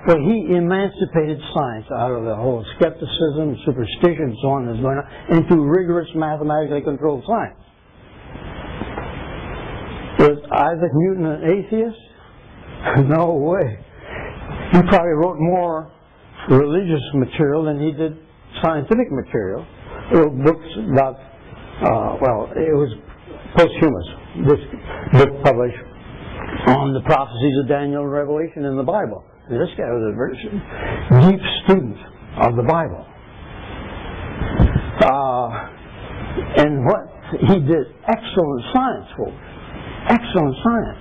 Well, he emancipated science out of the whole skepticism, superstition, and so on that's going on, into rigorous mathematically controlled science. Was Isaac Newton an atheist? No way. He probably wrote more religious material than he did scientific material. He wrote books about, it was posthumous. This book published on the prophecies of Daniel and Revelation in the Bible. And this guy was a very deep student of the Bible. And what he did, excellent science, folks. Excellent science.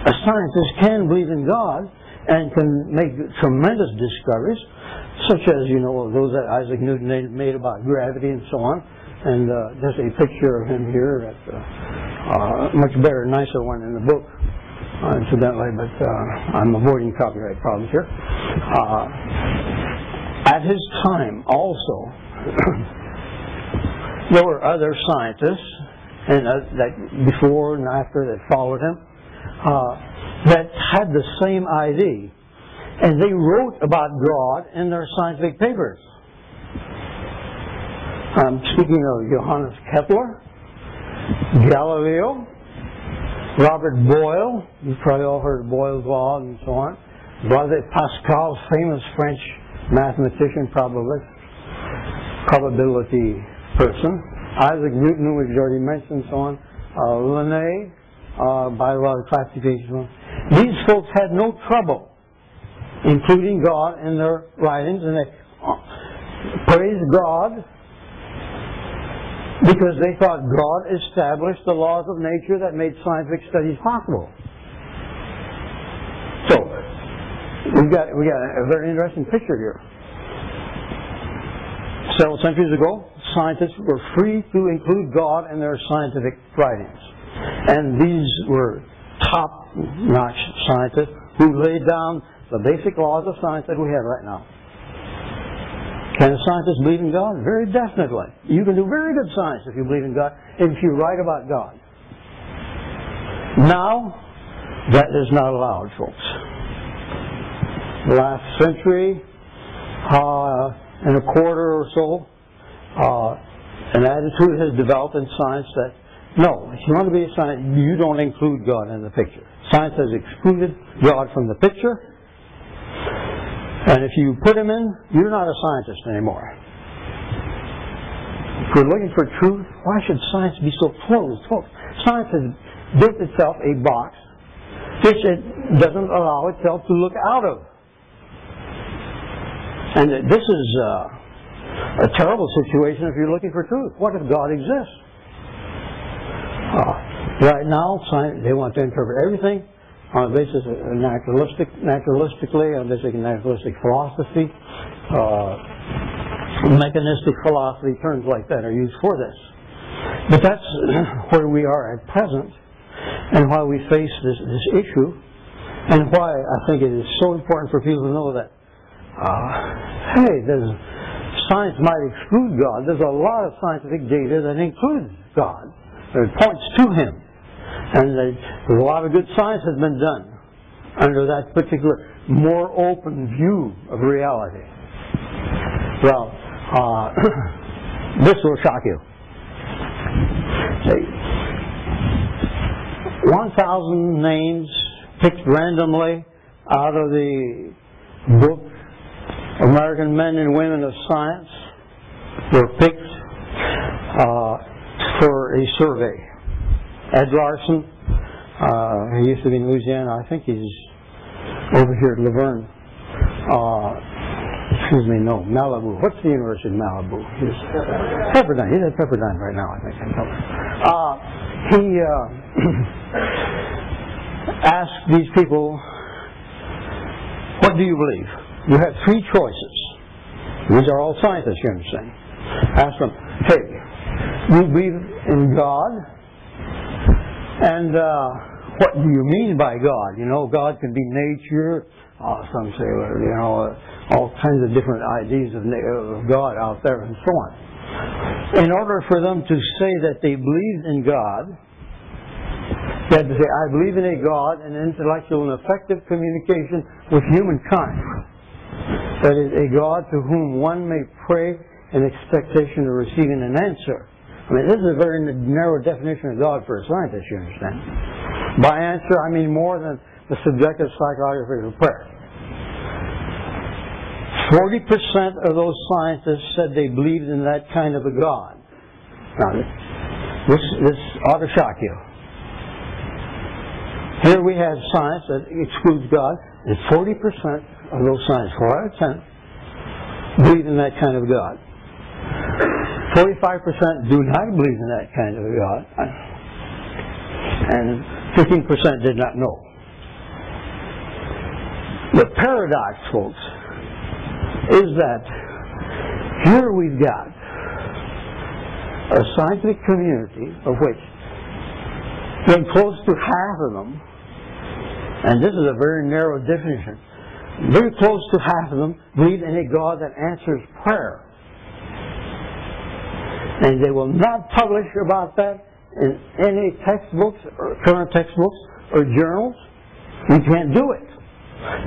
A scientist can believe in God and can make tremendous discoveries, such as, those that Isaac Newton made about gravity and so on. And there's a picture of him here, that's much better, nicer one in the book. Incidentally, but I'm avoiding copyright problems here. At his time, also, there were other scientists, and that before and after that followed him, that had the same idea, and they wrote about God in their scientific papers. I'm speaking of Johannes Kepler, Galileo, Robert Boyle, you've probably all heard of Boyle's law and so on. Blaise Pascal, famous French mathematician, probability person. Isaac Newton, which you already mentioned, so on. Linné, biological classification. These folks had no trouble including God in their writings, and they praised God because they thought God established the laws of nature that made scientific studies possible. So, we got a very interesting picture here. Several centuries ago, scientists were free to include God in their scientific writings. And these were top-notch scientists who laid down the basic laws of science that we have right now. Can a scientist believe in God? Very definitely. You can do very good science if you believe in God, and if you write about God. Now, that is not allowed, folks. Last century, in a quarter or so, an attitude has developed in science that, no, if you want to be a scientist, you don't include God in the picture. Science has excluded God from the picture. And if you put him in, you're not a scientist anymore. If we're looking for truth, why should science be so closed? Folks, science has built itself a box which it doesn't allow itself to look out of. And this is a terrible situation if you're looking for truth. What if God exists? Right now, science, they want to interpret everything on the basis of naturalistically, on the basis of naturalistic philosophy, mechanistic philosophy, terms like that are used for this. But that's where we are at present, and why we face this issue, and why I think it is so important for people to know that, science might exclude God. There's a lot of scientific data that includes God. It points to Him. And a lot of good science has been done under that particular more open view of reality. Well, this will shock you. 1,000 names picked randomly out of the book American Men and Women of Science were picked for a survey. Ed Larson, he used to be in Louisiana. I think he's over here at Laverne. Malibu. What's the University of Malibu? Pepperdine. He's at Pepperdine right now, I think. He asked these people, what do you believe? You have three choices. These are all scientists, you understand. Ask them, hey, you believe in God? And what do you mean by God? God can be nature. Some say, all kinds of different ideas of God out there and so on. In order for them to say that they believed in God, they had to say, I believe in a God and intellectual and effective communication with humankind. that is a God to whom one may pray in expectation of receiving an answer. I mean, this is a very narrow definition of God for a scientist, you understand. By answer, I mean more than the subjective psychography of prayer. 40% of those scientists said they believed in that kind of a God. Now, this ought to shock you. Here we have science that excludes God, and 40% of those scientists, 4 out of 10, believe in that kind of God. 45% do not believe in that kind of a God, and 15% did not know. The paradox, folks, is that here we've got a scientific community of which then close to half of them, and this is a very narrow definition, very close to half of them believe in a God that answers prayer. And they will not publish about that in any textbooks, or current textbooks, or journals. We can't do it.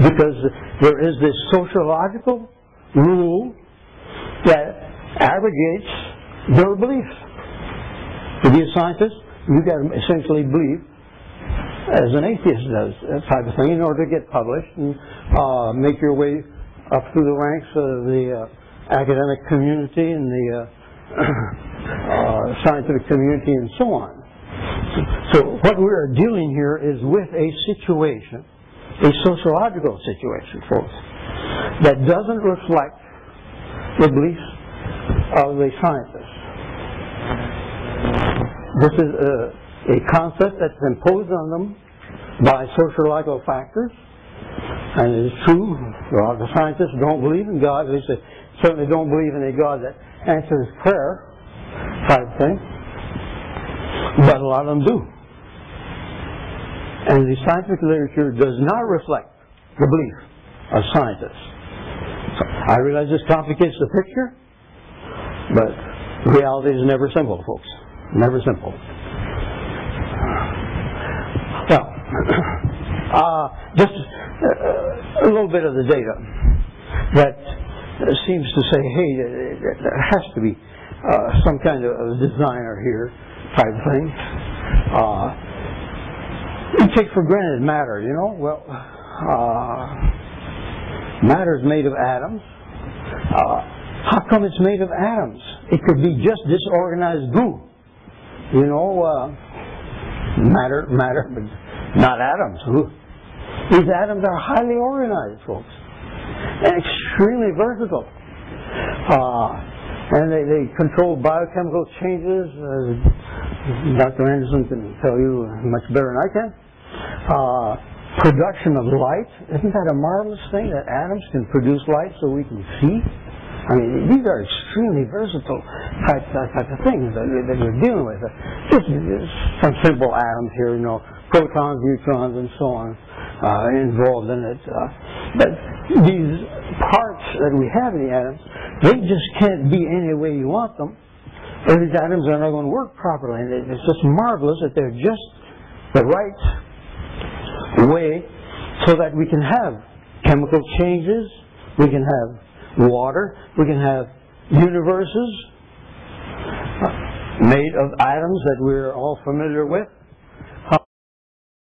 Because there is this sociological rule that abrogates their beliefs. To be a scientist, you've got to essentially believe, as an atheist does, that type of thing, in order to get published and make your way up through the ranks of the academic community and the scientific community and so on. So what we are dealing here is with a situation, a sociological situation, folks, that doesn't reflect the beliefs of the scientists. This is a concept that's imposed on them by sociological factors, and it is true. A lot of the scientists don't believe in God. At least they certainly don't believe in a God that answers prayer type thing, but a lot of them do. And the scientific literature does not reflect the belief of scientists. So I realize this complicates the picture, but reality is never simple, folks. Never simple. Well, just a little bit of the data that seems to say, hey, there has to be some kind of designer here type thing. We take for granted matter, you know. Well, matter is made of atoms. How come it's made of atoms? It could be just disorganized goo. You know, matter, but not atoms. These atoms are highly organized, folks, and extremely versatile. And they control biochemical changes. Dr. Anderson can tell you much better than I can. Production of light. Isn't that a marvelous thing, that atoms can produce light so we can see? I mean, these are extremely versatile types of things that we're dealing with. Just some simple atoms here, you know, protons, neutrons, and so on involved in it. But these parts that we have in the atoms, they just can't be any way you want them, or these atoms are not going to work properly. And it's just marvelous that they're just the right way so that we can have chemical changes, we can have water, we can have universes made of atoms that we're all familiar with.